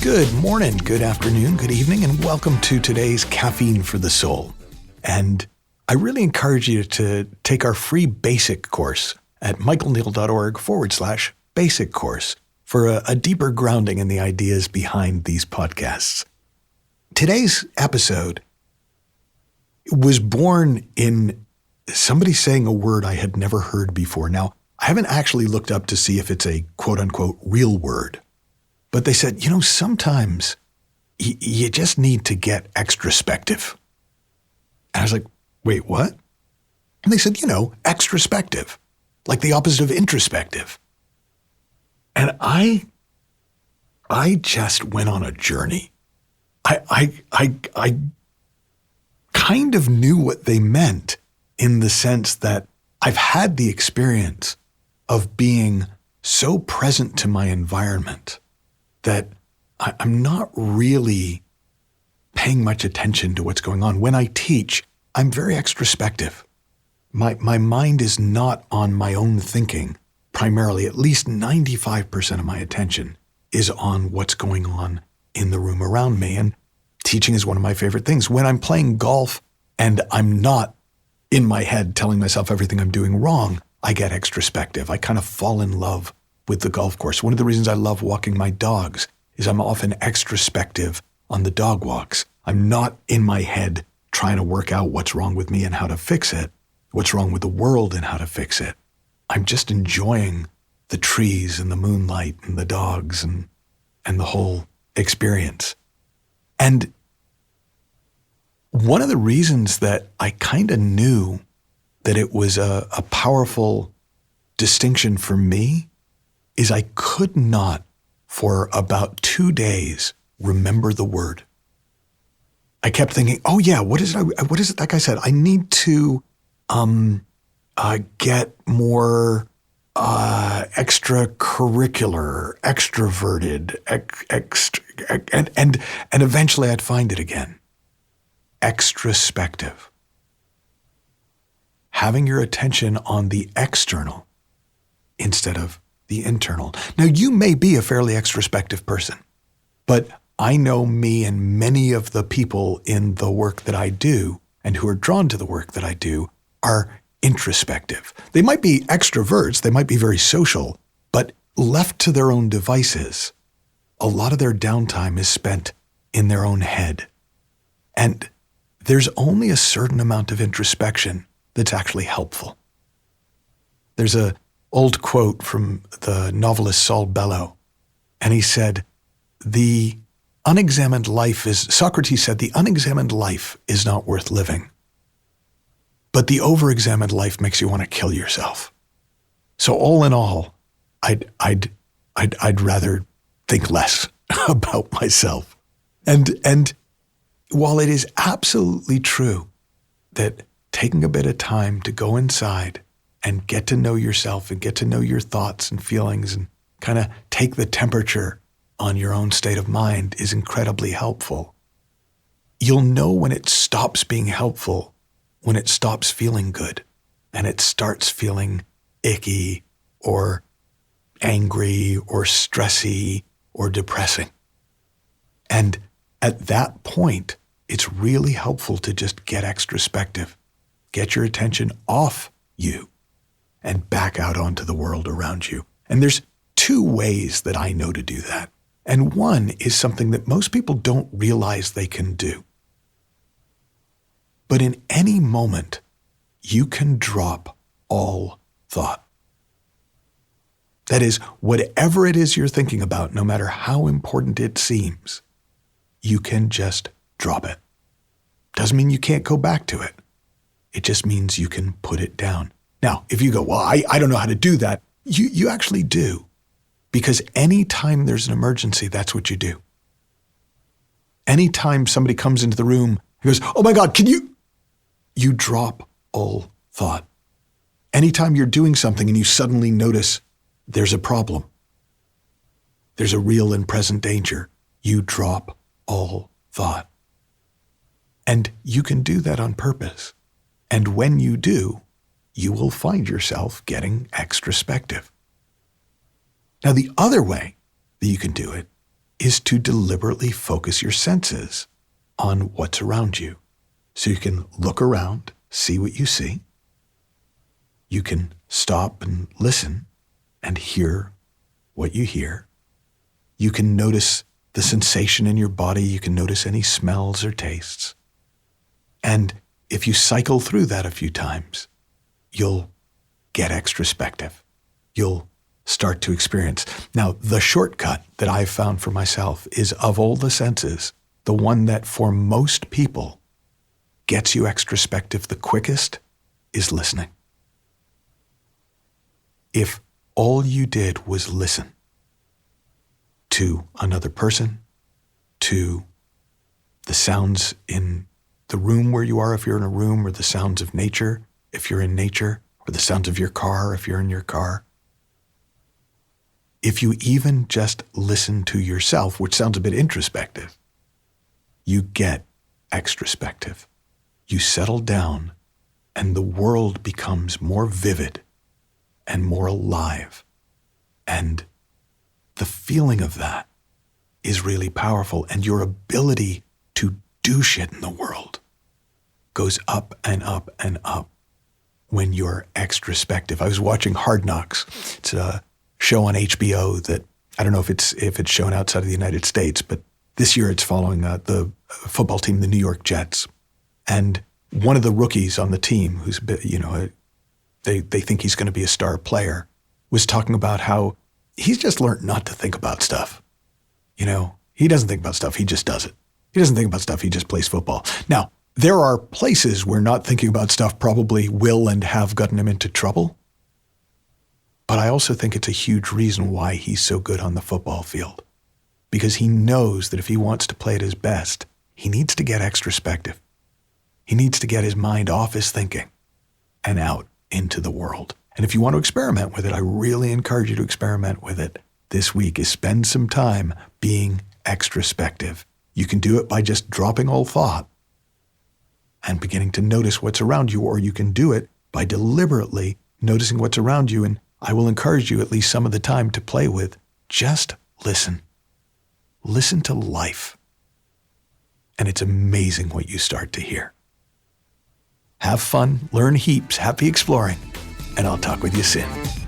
Good morning, good afternoon, good evening, and welcome to today's Caffeine for the Soul. And I really encourage you to take our free basic course at michaelneill.org/basic course for a deeper grounding in the ideas behind these podcasts. Today's episode was born in somebody saying a word I had never heard before. Now, I haven't actually looked up to see if it's a quote-unquote real word, but they said, sometimes you just need to get extrospective. And I was like, wait, what? And they said, extrospective, like the opposite of introspective. And I just went on a journey. I kind of knew what they meant in the sense that I've had the experience of being so present to my environment that I'm not really paying much attention to what's going on. When I teach, I'm very extrospective. My mind is not on my own thinking. Primarily, at least 95% of my attention is on what's going on in the room around me. And teaching is one of my favorite things. When I'm playing golf and I'm not in my head telling myself everything I'm doing wrong, I get extrospective. I kind of fall in love with the golf course. One of the reasons I love walking my dogs is I'm often extrospective on the dog walks. I'm not in my head trying to work out what's wrong with me and how to fix it, what's wrong with the world and how to fix it. I'm just enjoying the trees and the moonlight and the dogs and the whole experience. And one of the reasons that I kind of knew that it was a powerful distinction for me is I could not, for about 2 days, remember the word. I kept thinking, oh yeah, what is it that guy said? I need to get more extracurricular, extroverted, and eventually I'd find it again. Extrospective. Having your attention on the external instead of the internal. Now, you may be a fairly extrospective person, but I know me and many of the people in the work that I do and who are drawn to the work that I do are introspective. They might be extroverts, they might be very social, but left to their own devices, a lot of their downtime is spent in their own head. And there's only a certain amount of introspection that's actually helpful. There's an old quote from the novelist Saul Bellow, and he said, Socrates said, the unexamined life is not worth living, but the overexamined life makes you want to kill yourself. So all in all, I'd rather think less about myself. And while it is absolutely true that taking a bit of time to go inside and get to know yourself and get to know your thoughts and feelings and kind of take the temperature on your own state of mind is incredibly helpful, you'll know when it stops being helpful, when it stops feeling good and it starts feeling icky or angry or stressy or depressing. And at that point, it's really helpful to just get extrospective, get your attention off you and back out onto the world around you. And there's 2 ways that I know to do that. And one is something that most people don't realize they can do. But in any moment, you can drop all thought. That is, whatever it is you're thinking about, no matter how important it seems, you can just drop it. Doesn't mean you can't go back to it. It just means you can put it down. Now, if you go, well, I don't know how to do that, you actually do. Because anytime there's an emergency, that's what you do. Anytime somebody comes into the room and goes, oh my God, you drop all thought. Anytime you're doing something and you suddenly notice there's a problem, there's a real and present danger, you drop all thought. And you can do that on purpose. And when you do, you will find yourself getting extrospective. Now, the other way that you can do it is to deliberately focus your senses on what's around you. So you can look around, see what you see. You can stop and listen and hear what you hear. You can notice the sensation in your body. You can notice any smells or tastes. And if you cycle through that a few times, you'll get extrospective. You'll start to experience. Now, the shortcut that I've found for myself is, of all the senses, the one that for most people gets you extrospective the quickest is listening. If all you did was listen to another person, to the sounds in the room where you are if you're in a room, or the sounds of nature if you're in nature, or the sounds of your car if you're in your car. If you even just listen to yourself, which sounds a bit introspective, you get extrospective. You settle down and the world becomes more vivid and more alive. And the feeling of that is really powerful. And your ability to do shit in the world goes up and up and up when you're extrospective. I was watching Hard Knocks. It's a show on HBO that I don't know if it's shown outside of the United States, but this year it's following the football team, the New York Jets. And one of the rookies on the team, who's, they think he's going to be a star player, was talking about how he's just learned not to think about stuff. He doesn't think about stuff. He just does it. He doesn't think about stuff. He just plays football. Now, there are places where not thinking about stuff probably will and have gotten him into trouble. But I also think it's a huge reason why he's so good on the football field. Because he knows that if he wants to play at his best, he needs to get extrospective. He needs to get his mind off his thinking and out into the world. And if you want to experiment with it, I really encourage you to experiment with it this week, is spend some time being extrospective. You can do it by just dropping all thought and beginning to notice what's around you, or you can do it by deliberately noticing what's around you. And I will encourage you at least some of the time to play with, just listen. Listen to life. And it's amazing what you start to hear. Have fun, learn heaps, happy exploring, and I'll talk with you soon.